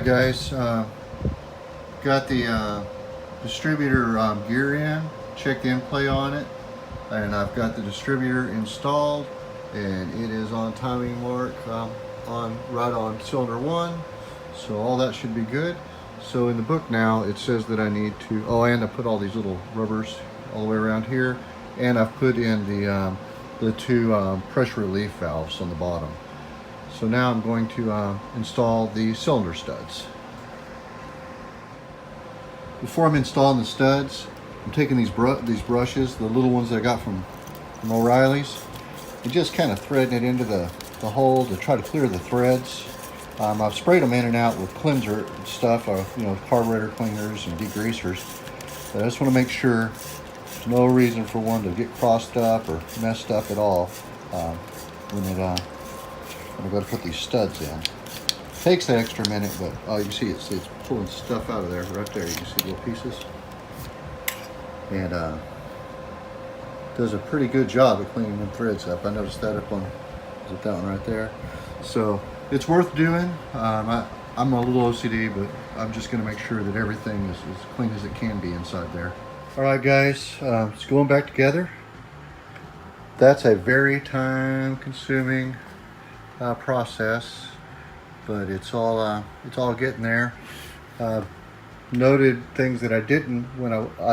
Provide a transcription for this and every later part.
Guys, got the distributor gear in, checked in play on it, and I've got the distributor installed, and it is on timing mark right on cylinder 1, so all that should be good. So in the book now it says that I need to, and I put all these little rubbers all the way around here, and I've put in the two pressure relief valves on the bottom. So now I'm going to install the cylinder studs. Before I'm installing the studs, I'm taking these brushes, the little ones that I got from O'Reilly's, and just kind of threading it into the hole to try to clear the threads. I've sprayed them in and out with cleanser stuff, carburetor cleaners and degreasers. But I just want to make sure there's no reason for one to get crossed up or messed up at all when I go to put these studs in. Takes an extra minute, but you can see it's pulling stuff out of there. Right there, you can see little pieces, and does a pretty good job of cleaning them threads up. I noticed that up on that one right there. So it's worth doing. I'm a little OCD, but I'm just going to make sure that everything is as clean as it can be inside there. All right, guys, it's going back together. That's a very time-consuming process, but it's all getting there. Noted things that I didn't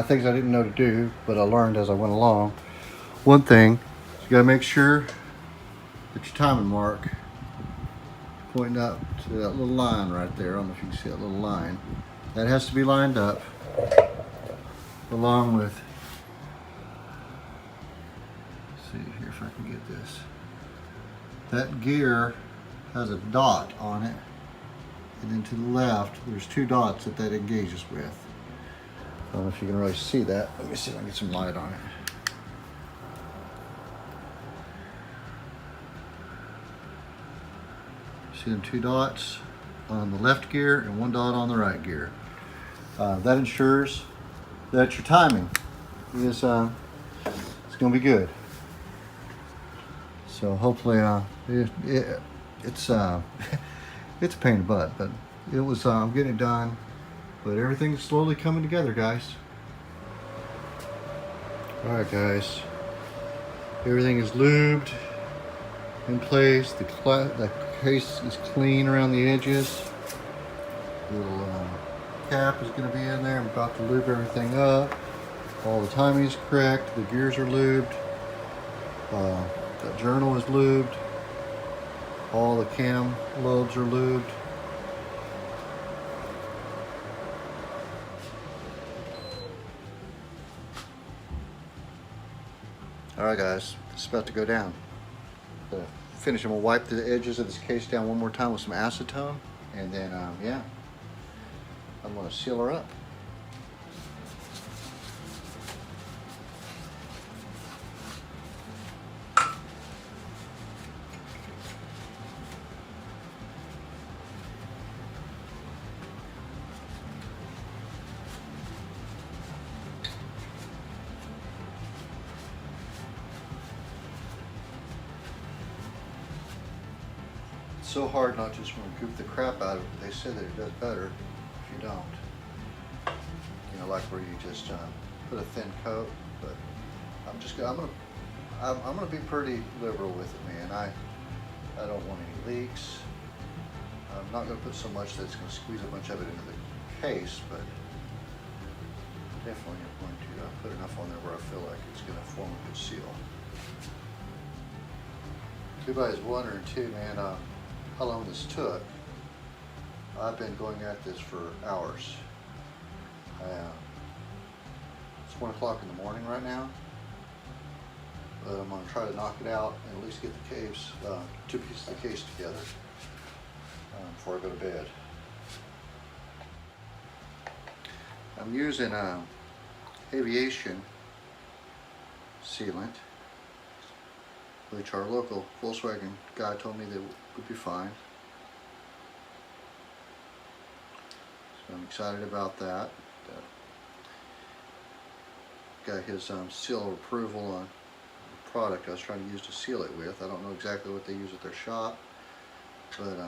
things I didn't know to do, but I learned as I went along. One thing, you gotta make sure that your timing mark pointing up to that little line right there. I don't know if you can see that little line. That has to be lined up along with, let's see here if I can get this. That gear has a dot on it, and then to the left there's two dots that engages with. I don't know if you can really see that. Let me see if I can get some light on it. See them two dots on the left gear and one dot on the right gear. That ensures that your timing is it's going to be good. So hopefully it's it's a pain in the butt, but it was I'm getting it done. But everything's slowly coming together, guys. All right, guys. Everything is lubed in place. The case is clean around the edges. The little cap is going to be in there. I'm about to lube everything up. All the timing is correct. The gears are lubed. The journal is lubed. All the cam lobes are lubed. All right, guys, it's about to go down. To finish, I'm gonna wipe the edges of this case down one more time with some acetone, and then I'm gonna seal her up. It's so hard not to just want to goop the crap out of it. They say that it does better if you don't. Like where you just put a thin coat. But I'm gonna be pretty liberal with it, man. I don't want any leaks. I'm not gonna put so much that it's gonna squeeze a bunch of it into the case, but definitely I'm going to put enough on there where I feel like it's gonna form a good seal. If anybody's wondering too, man, how long this took. I've been going at this for hours. It's 1 o'clock in the morning right now, but I'm going to try to knock it out and at least get the case, two pieces of the case together before I go to bed. I'm using aviation sealant, which our local Volkswagen guy told me that would be fine. So I'm excited about that. Got his seal of approval on the product I was trying to use to seal it with. I don't know exactly what they use at their shop, but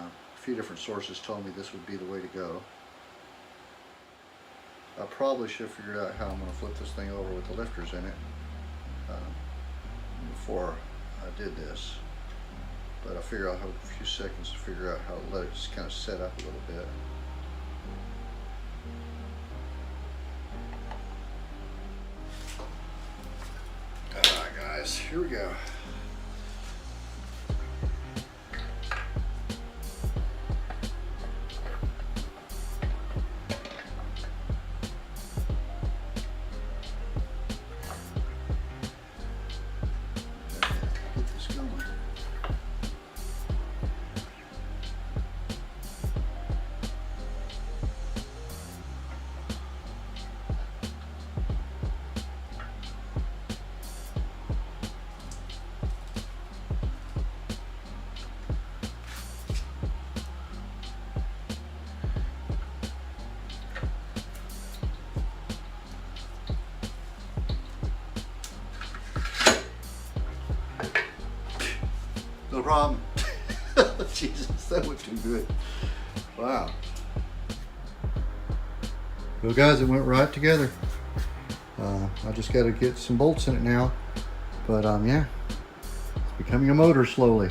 few different sources told me this would be the way to go. I probably should have figured out how I'm going to flip this thing over with the lifters in it before I did this. But I figure I'll have a few seconds to figure out how to let it just kind of set up a little bit. Alright guys, here we go. No problem. Jesus, that went too good. Wow. Well guys, it went right together. I just got to get some bolts in it now. But yeah, it's becoming a motor slowly.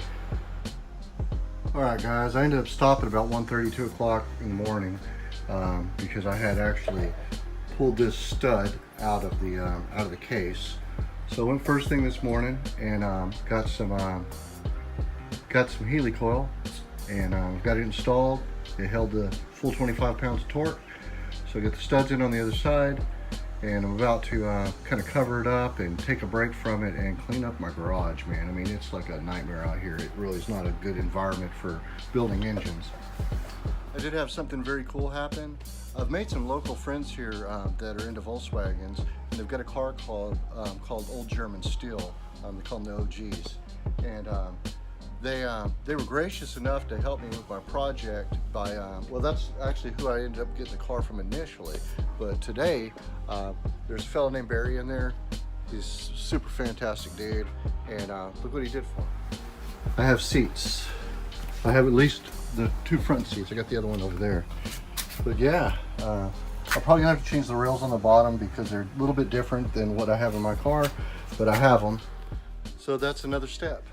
Alright guys, I ended up stopping about 1:30, 2 o'clock in the morning because I had actually pulled this stud out of the case. So I went first thing this morning and got some Healy coil and got it installed. It held the full 25 pounds of torque. So I got the studs in on the other side and I'm about to kind of cover it up and take a break from it and clean up my garage, man. I mean, it's like a nightmare out here. It really is not a good environment for building engines. I did have something very cool happen. I've made some local friends here that are into Volkswagens, and they've got a car called Old German Steel. They call them the OGs. And they were gracious enough to help me with my project by, well, that's actually who I ended up getting the car from initially. But today, there's a fellow named Barry in there. He's a super fantastic dude, and look what he did for me. I have seats. I have at least the 2 front seats. I got the other one over there. But yeah, I'm probably gonna have to change the rails on the bottom because they're a little bit different than what I have in my car, but I have them. So that's another step.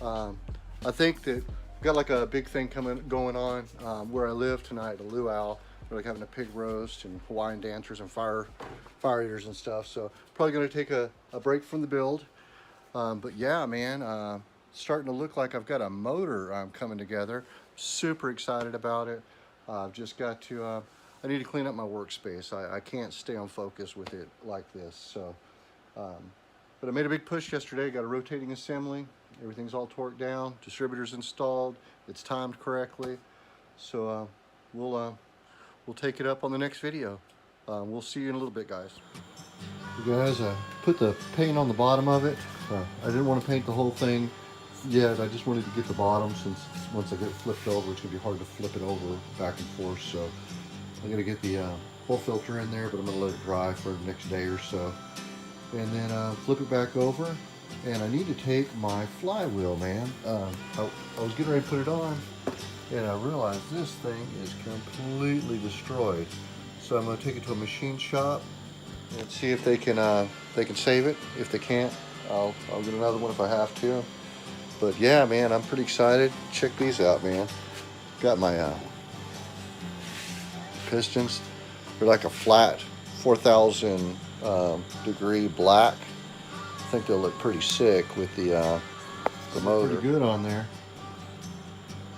I think that we've got like a big thing going on where I live tonight, a luau. We're like having a pig roast and Hawaiian dancers and fire eaters and stuff. So probably gonna take a break from the build. But yeah, man, starting to look like I've got a motor coming together. Super excited about it. I've just got to, I need to clean up my workspace. I can't stay on focus with it like this. So, but I made a big push yesterday. Got a rotating assembly. Everything's all torqued down. Distributor's installed. It's timed correctly. So we'll take it up on the next video. We'll see you in a little bit, guys. You guys, I put the paint on the bottom of it. I didn't want to paint the whole thing yet. I just wanted to get the bottom, since once I get it flipped over, it's gonna be hard to flip it over back and forth. So I'm gonna get the oil filter in there, but I'm gonna let it dry for the next day or so, and then flip it back over. And I need to take my flywheel, man. I was getting ready to put it on, and I realized this thing is completely destroyed. So I'm gonna take it to a machine shop and see if they can save it. If they can't, I'll get another one if I have to. But yeah, man, I'm pretty excited. Check these out, man. Got my pistons. They're like a flat 4,000 degree black. I think they'll look pretty sick with the motor. Pretty good on there.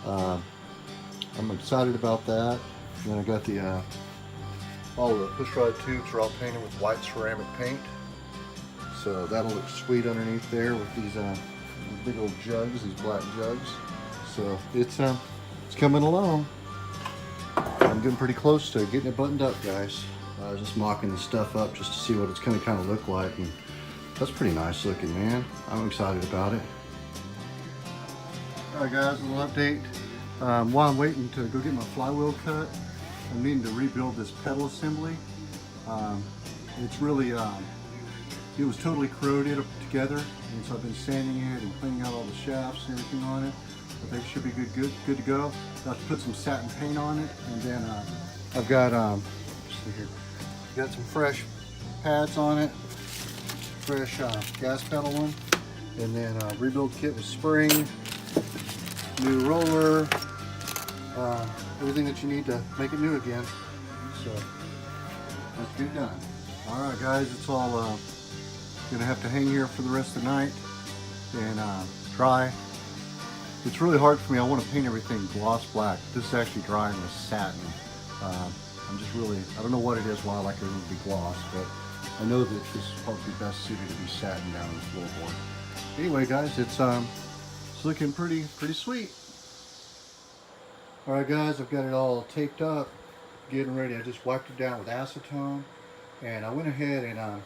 I'm excited about that. And then I got the all the pushrod tubes are all painted with white ceramic paint, so that'll look sweet underneath there with these big old jugs, these black jugs. So it's coming along. I'm getting pretty close to getting it buttoned up, guys. Just mocking the stuff up just to see what it's gonna kind of look like, and that's pretty nice looking, man. I'm excited about it. All right, guys, a little update. While I'm waiting to go get my flywheel cut, I'm needing to rebuild this pedal assembly. It's really, it was totally corroded together, and so I've been sanding it and cleaning out all the shafts and everything on it. I think it should be good to go. Got to put some satin paint on it, and then I've got let's see here, got some fresh pads on it, fresh gas pedal one, and then rebuild kit with spring, new roller, everything that you need to make it new again. So let's get it done. All right, guys, it's all gonna have to hang here for the rest of the night and dry. It's really hard for me. I want to paint everything gloss black. This is actually drying with satin. I'm just really, I don't know what it is why I like everything to be gloss, but I know that this is probably best suited to be satin down the floorboard. Anyway, guys, it's looking pretty sweet. All right, guys, I've got it all taped up, getting ready. I just wiped it down with acetone, and I went ahead and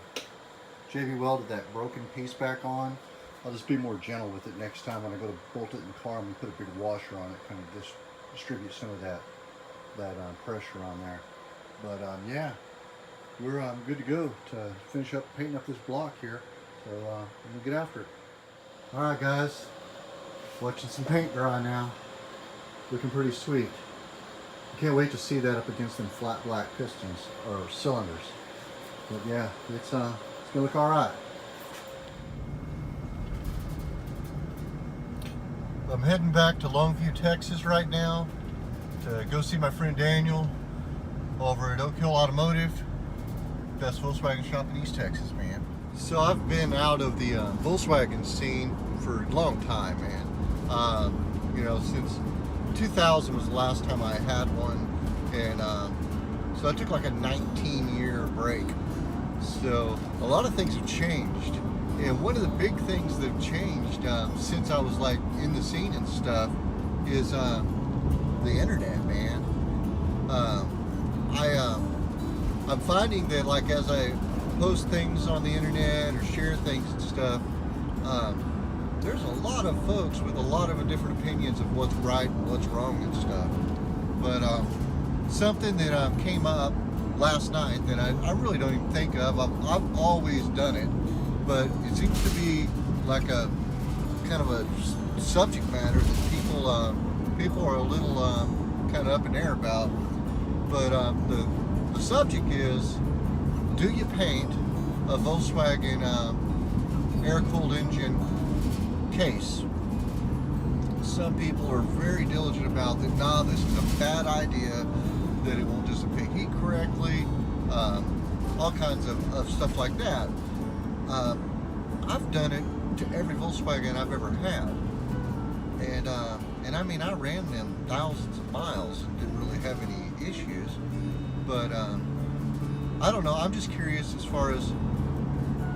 JB welded that broken piece back on. I'll just be more gentle with it next time when I go to bolt it in the car. I'm gonna put a big washer on it, kind of just distribute some of that pressure on there. But yeah, we're good to go to finish up painting up this block here. So we'll get after it. All right, guys, watching some paint dry now. Looking pretty sweet. I can't wait to see that up against them flat black pistons or cylinders. But yeah, it's gonna look all right. I'm heading back to Longview, Texas right now to go see my friend Daniel over at Oak Hill Automotive, best Volkswagen shop in East Texas, man. So I've been out of the Volkswagen scene for a long time, man. You know, since 2000 was the last time I had one, and so I took like a 19-year break. So a lot of things have changed. And one of the big things that have changed since I was like in the scene and stuff is the internet, man. I'm finding that like as I post things on the internet or share things and stuff, there's a lot of folks with a lot of different opinions of what's right and what's wrong and stuff. But something that came up last night that I really don't even think of. I've always done it. But it seems to be like a kind of a subject matter that people are a little kind of up in the air about. But the subject is, do you paint a Volkswagen air-cooled engine case? Some people are very diligent about that. Nah, this is a bad idea, that it won't dissipate heat correctly, all kinds of stuff like that. I've done it to every Volkswagen I've ever had, and I mean, I ran them thousands of miles and didn't really have any issues. But I don't know. I'm just curious as far as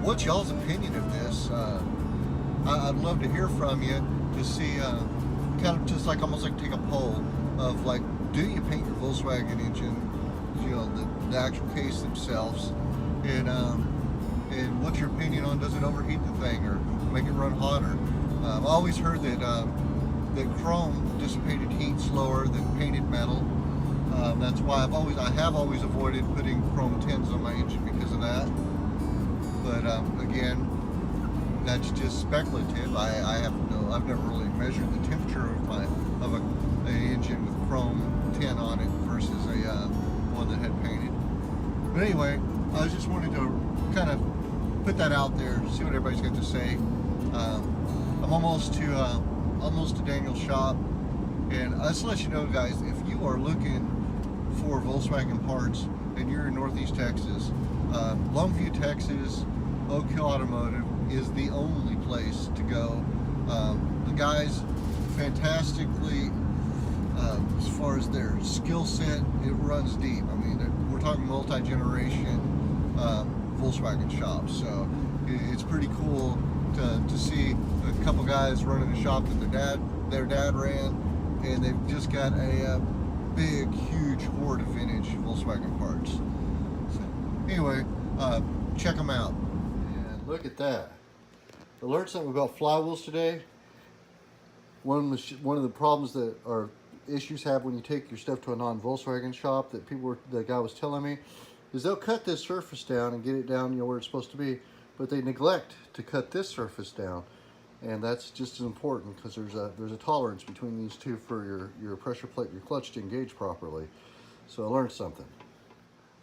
what's y'all's opinion of this. I'd love to hear from you to see, kind of just like almost like take a poll of like, do you paint your Volkswagen engine, you know, the actual case themselves, and what's your opinion on, does it overheat the thing or make it run hotter? I've always heard that that chrome dissipated heat slower than painted metal. That's why I have always avoided putting chrome tins on my engine because of that. But again, that's just speculative. I have no. I've never really measured the temperature of an engine with chrome tin on it versus a one that had painted. But anyway, I was just wanted to kind of put that out there, see what everybody's got to say. I'm almost to Daniel's shop, and just to let you know, guys, if you are looking for Volkswagen parts and you're in Northeast Texas, Longview, Texas, Oak Hill Automotive is the only place to go. The guys, fantastically, as far as their skill set, it runs deep. I mean, we're talking multi-generation Volkswagen shop, so it's pretty cool to see a couple guys running a shop that their dad ran, and they've just got a big, huge hoard of vintage Volkswagen parts. So anyway, check them out. And look at that! I learned something about flywheels today. One of the problems that are issues have when you take your stuff to a non-Volkswagen shop that the guy was telling me, is they'll cut this surface down and get it down, you know, where it's supposed to be, but they neglect to cut this surface down. And that's just as important because there's a tolerance between these two for your pressure plate and your clutch to engage properly. So I learned something.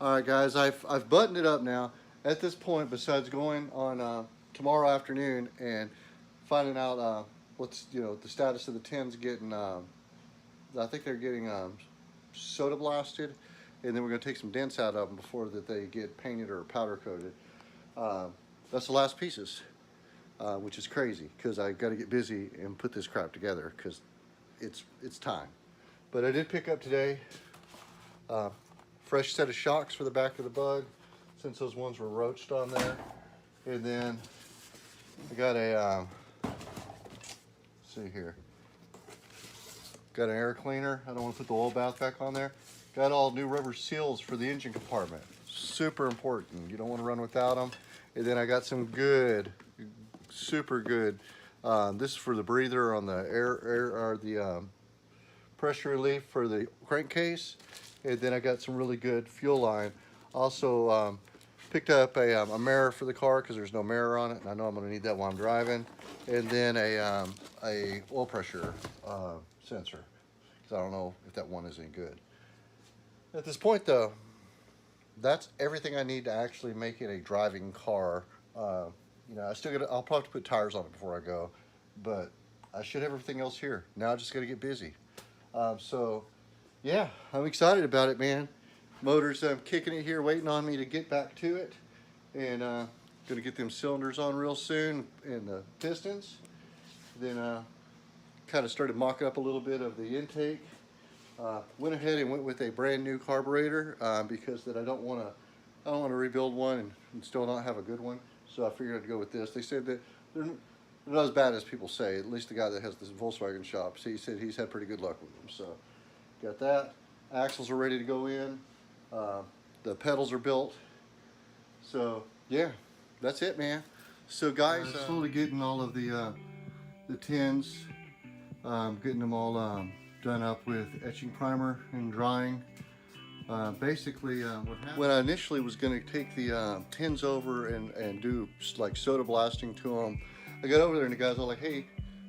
All right, guys, I've buttoned it up now. At this point, besides going on tomorrow afternoon and finding out what's the status of the tins getting, I think they're getting soda blasted, and then we're going to take some dents out of them before that they get painted or powder coated. That's the last pieces. Which is crazy because I got to get busy and put this crap together because it's time. But I did pick up today fresh set of shocks for the back of the Bug since those ones were roached on there, and then I got a let's see here, got an air cleaner. I don't want to put the oil bath back on there. Got all new rubber seals for the engine compartment. Super important. You don't want to run without them. And then I got some good, super good. This is for the breather on the air or the pressure relief for the crankcase. And then I got some really good fuel line. Also picked up a mirror for the car because there's no mirror on it, and I know I'm going to need that while I'm driving. And then a oil pressure sensor because I don't know if that one is any good. At this point, though, that's everything I need to actually make it a driving car. I'll probably have to put tires on it before I go, but I should have everything else here. Now I just got to get busy. So yeah, I'm excited about it, man. Motor's kicking it here, waiting on me to get back to it, and gonna get them cylinders on real soon and the pistons. Then kind of started mocking up a little bit of the intake. Went ahead and went with a brand new carburetor because that I don't want to rebuild one and still not have a good one. So I figured I'd go with this. They said that they're not as bad as people say. At least the guy that has this Volkswagen shop, he said he's had pretty good luck with them. So got that. Axles are ready to go in. The pedals are built. So yeah, that's it, man. So guys, slowly getting all of the tins, getting them all done up with etching primer and drying. Basically, what happened when I initially was going to take the tins over and do like soda blasting to them, I got over there and the guys were like, "Hey,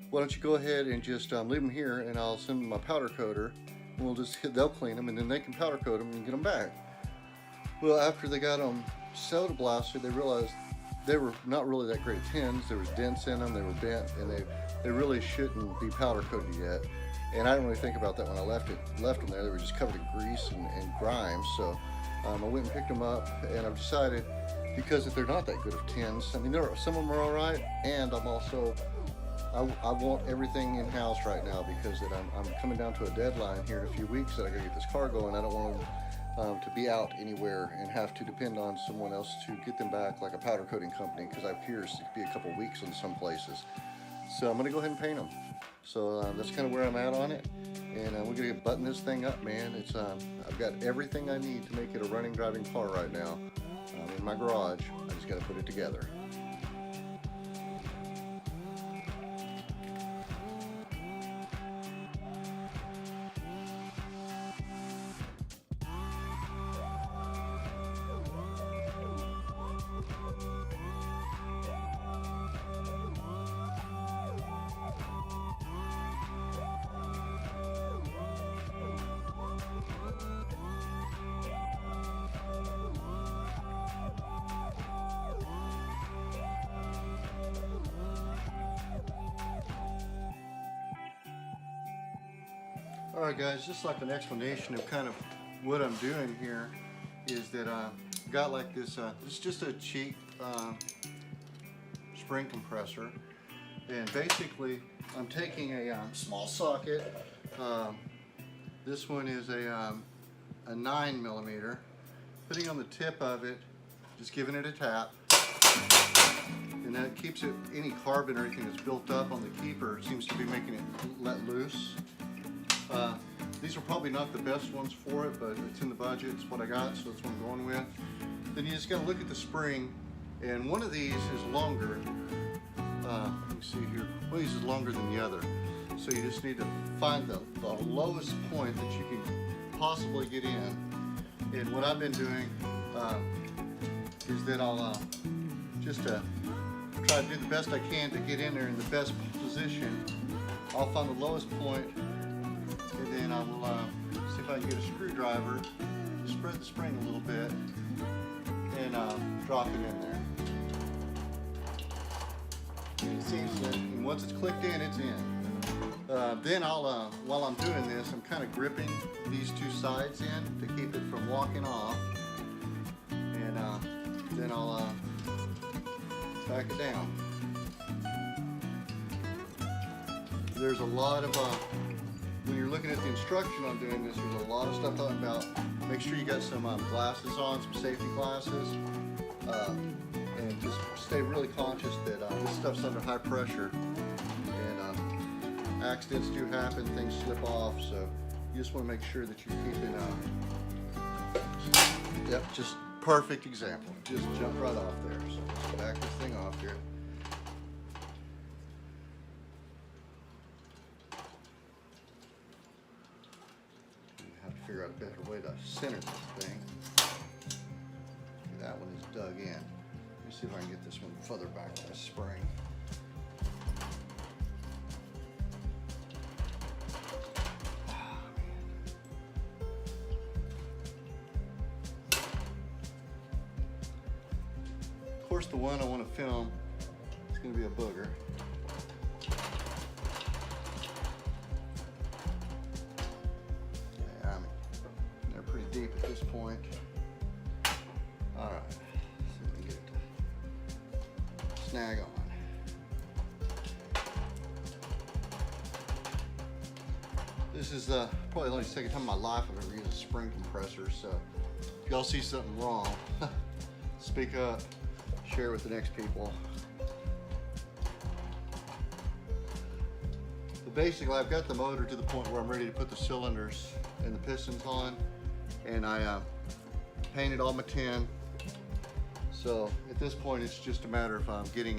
why don't you go ahead and just leave them here, and I'll send them my powder coater, and they'll clean them, and then they can powder coat them and get them back." Well, after they got them soda blasted, they realized they were not really that great tins. There was dents in them, they were bent, and they really shouldn't be powder coated yet. And I didn't really think about that when I left them there. They were just covered in grease and grime. So I went and picked them up, and I've decided, because if they're not that good of tins, I mean, some of them are all right, and I'm also, I want everything in-house right now because that I'm coming down to a deadline here in a few weeks that I gotta get this car going. I don't want them to be out anywhere and have to depend on someone else to get them back, like a powder coating company, because I hear it could be a couple weeks in some places. So I'm gonna go ahead and paint them. So that's kind of where I'm at on it, and we're gonna button this thing up, man. It's I've got everything I need to make it a running, driving car right now in my garage. I just got to put it together. Alright guys, just like an explanation of kind of what I'm doing here is that I got like this, it's just a cheap spring compressor, and basically I'm taking a small socket. This one is a 9mm, putting on the tip of it, just giving it a tap, and that keeps it, any carbon or anything that's built up on the keeper seems to be making it let loose. These are probably not the best ones for it, but it's in the budget, it's what I got, so that's what I'm going with. Then you just gotta look at the spring, and one of these is longer. Let me see here, one of these is longer than the other. So you just need to find the lowest point that you can possibly get in. And what I've been doing is that I'll just try to do the best I can to get in there in the best position. I'll find the lowest point, and then I will see if I can get a screwdriver to spread the spring a little bit and drop it in there. And it seems that once it's clicked in, it's in. Then I'll, while I'm doing this, I'm kind of gripping these two sides in to keep it from walking off, and then I'll back it down. There's a lot of, when you're looking at the instruction on doing this, there's a lot of stuff talking about make sure you got some glasses on, some safety glasses, and just stay really conscious that this stuff's under high pressure, and accidents do happen, things slip off, so you just want to make sure that you're keeping, yep, just perfect example, just jump right off there. So let's back this thing off here. Have to figure out a better way to center this thing. That one is dug in. Let me see if I can get this one further back with this spring. Of course, the one I want to film is going to be a booger. Deep at this point. All right, see if we can get it to snag on. This is probably the only second time in my life I've ever used a spring compressor, so if y'all see something wrong, speak up, share with the next people. But basically, I've got the motor to the point where I'm ready to put the cylinders and the pistons on, and I painted all my tin. So at this point, it's just a matter of getting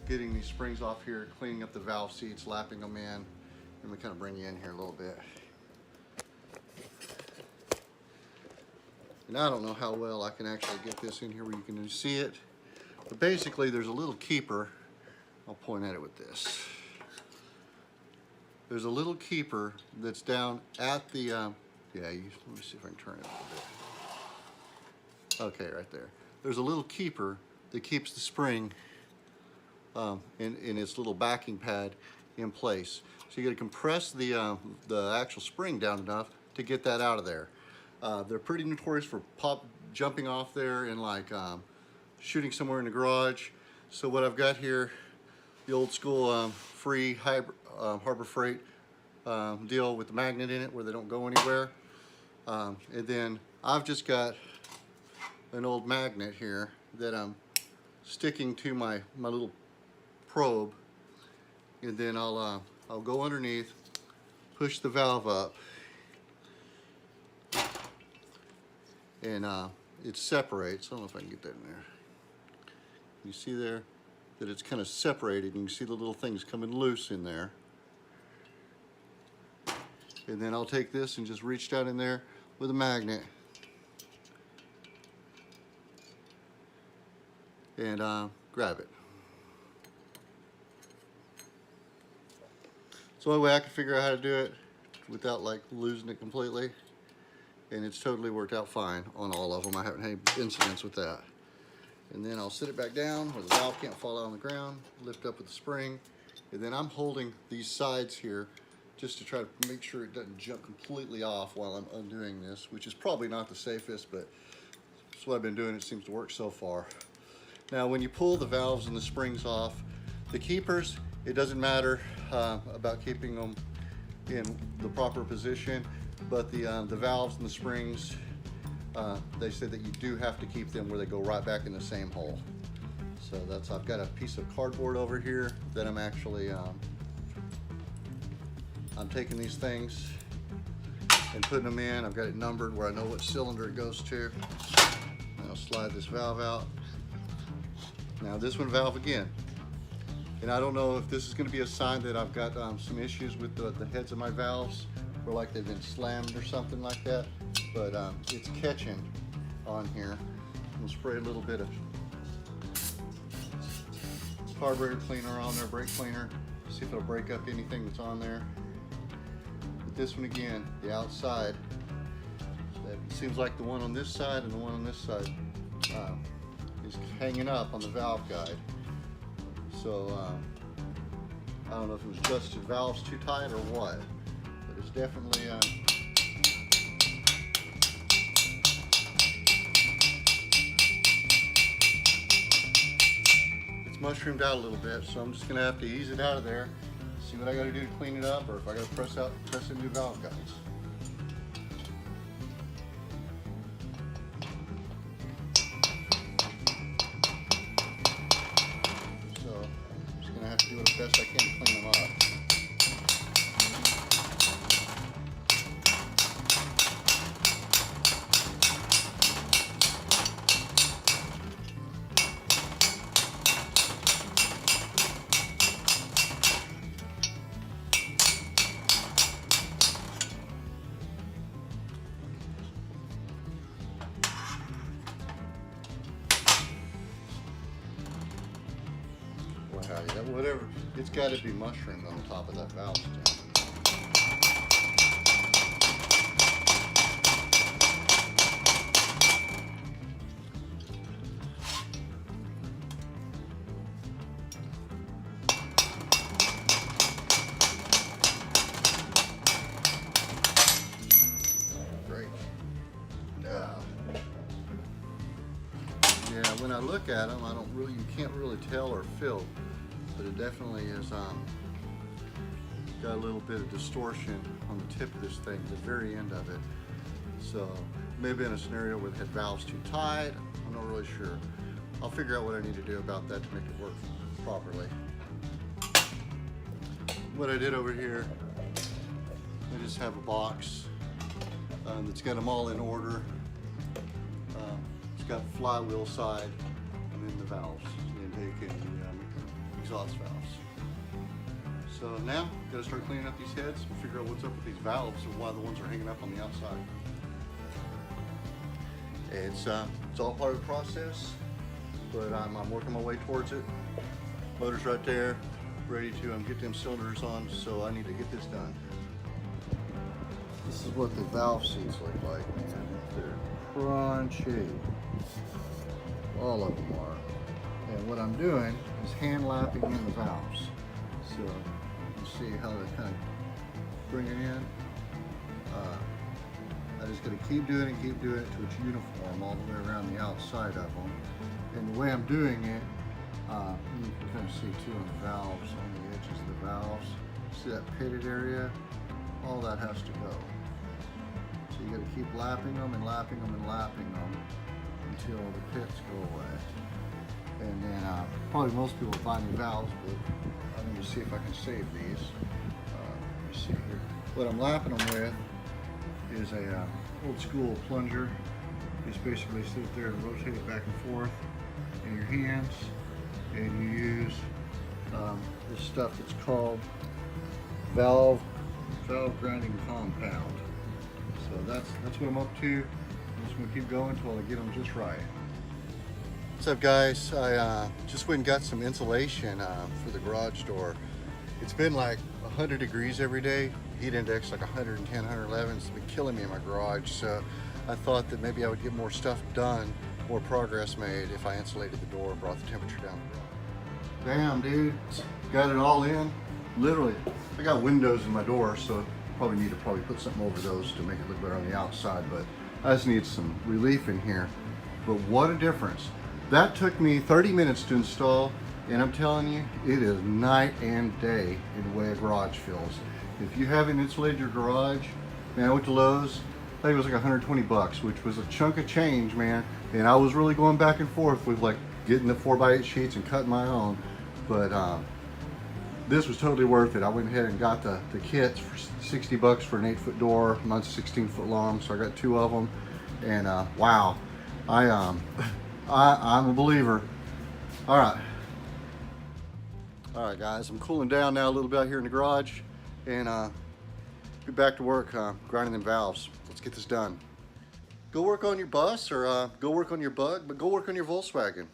these springs off here, cleaning up the valve seats, lapping them in. Let me kind of bring you in here a little bit. And I don't know how well I can actually get this in here where you can see it, but basically there's a little keeper. I'll point at it with this. There's a little keeper that's down at the let me see if I can turn it a little bit. Okay, right there. There's a little keeper that keeps the spring in its little backing pad in place. So you got to compress the actual spring down enough to get that out of there. They're pretty notorious for jumping off there and like shooting somewhere in the garage. So what I've got here, the old school free Harbor Freight deal with the magnet in it where they don't go anywhere. And then I've just got an old magnet here that I'm sticking to my little probe, and then I'll go underneath, push the valve up, and it separates. I don't know if I can get that in there. You see there that it's kind of separated, and you see the little things coming loose in there. And then I'll take this and just reach down in there with a magnet and grab it. It's the only way I can figure out how to do it without like losing it completely, and it's totally worked out fine on all of them. I haven't had any incidents with that. And then I'll sit it back down where the valve can't fall out on the ground, lift up with the spring, and then I'm holding these sides here just to try to make sure it doesn't jump completely off while I'm undoing this, which is probably not the safest, but that's what I've been doing. It seems to work so far. Now, when you pull the valves and the springs off, the keepers, it doesn't matter about keeping them in the proper position, but the valves and the springs, they say that you do have to keep them where they go right back in the same hole. So that's, I've got a piece of cardboard over here that I'm actually I'm taking these things and putting them in. I've got it numbered where I know what cylinder it goes to. And I'll slide this valve out. Now this one valve again. And I don't know if this is going to be a sign that I've got some issues with the heads of my valves, or like they've been slammed or something like that. But it's catching on here. I'm going to spray a little bit of carburetor cleaner on there, brake cleaner, see if it'll break up anything that's on there. But this one again, the outside, it seems like the one on this side and the one on this side is hanging up on the valve guide. So I don't know if it was adjusted valves too tight or what, but it's definitely it's mushroomed out a little bit, so I'm just gonna have to ease it out of there, see what I gotta do to clean it up, or if I gotta press in new valve guides. Have to do it as best I can to clean them up. That whatever, it's got to be mushroomed on the top of that valve stem. Great. Yeah, when I look at them, you can't really tell or feel. But it definitely is got a little bit of distortion on the tip of this thing, the very end of it. So maybe in a scenario where it had valves too tight, I'm not really sure. I'll figure out what I need to do about that to make it work properly. What I did over here, I just have a box that's got them all in order. It's got the flywheel side and then the valves, the intake and the exhaust valves. So now, gotta start cleaning up these heads and figure out what's up with these valves and why the ones are hanging up on the outside. It's all part of the process, but I'm working my way towards it. Motor's right there, ready to get them cylinders on, so I need to get this done. This is what the valve seats look like, man. They're crunchy. All of them are. And what I'm doing is hand lapping in the valves. So you see how they kind of bring it in. I just got to keep doing it till it's uniform all the way around the outside of them. And the way I'm doing it, you can kind of see too on the valves, on the edges of the valves. See that pitted area? All that has to go. So you got to keep lapping them and lapping them and lapping them until the pits go away. And then probably most people buy new valves, but I'm going to see if I can save these. Let me see here. What I'm lapping them with is a old school plunger. Just basically sit there and rotate it back and forth in your hands, and you use this stuff that's called valve grinding compound. So that's what I'm up to. I'm just going to keep going until I get them just right. What's up, guys? I just went and got some insulation for the garage door. It's been like 100 degrees every day. Heat index like 110, 111. It's been killing me in my garage. So I thought that maybe I would get more stuff done, more progress made if I insulated the door and brought the temperature down. Bam, dude. Got it all in. Literally, I got windows in my door, so probably need to put something over those to make it look better on the outside. But I just need some relief in here. But what a difference. That took me 30 minutes to install, and I'm telling you, it is night and day in the way a garage feels. If you haven't insulated your garage, man, I went to Lowe's, I think it was like 120 bucks, which was a chunk of change, man. And I was really going back and forth with like getting the 4x8 sheets and cutting my own. But this was totally worth it. I went ahead and got the kits for 60 bucks for an 8-foot door. Mine's 16 foot long, so I got 2 of them. And wow, I'm a believer. All right, guys, I'm cooling down now a little bit out here in the garage, and be back to work grinding them valves. Let's get this done. Go work on your bus, or go work on your Bug, but go work on your Volkswagen.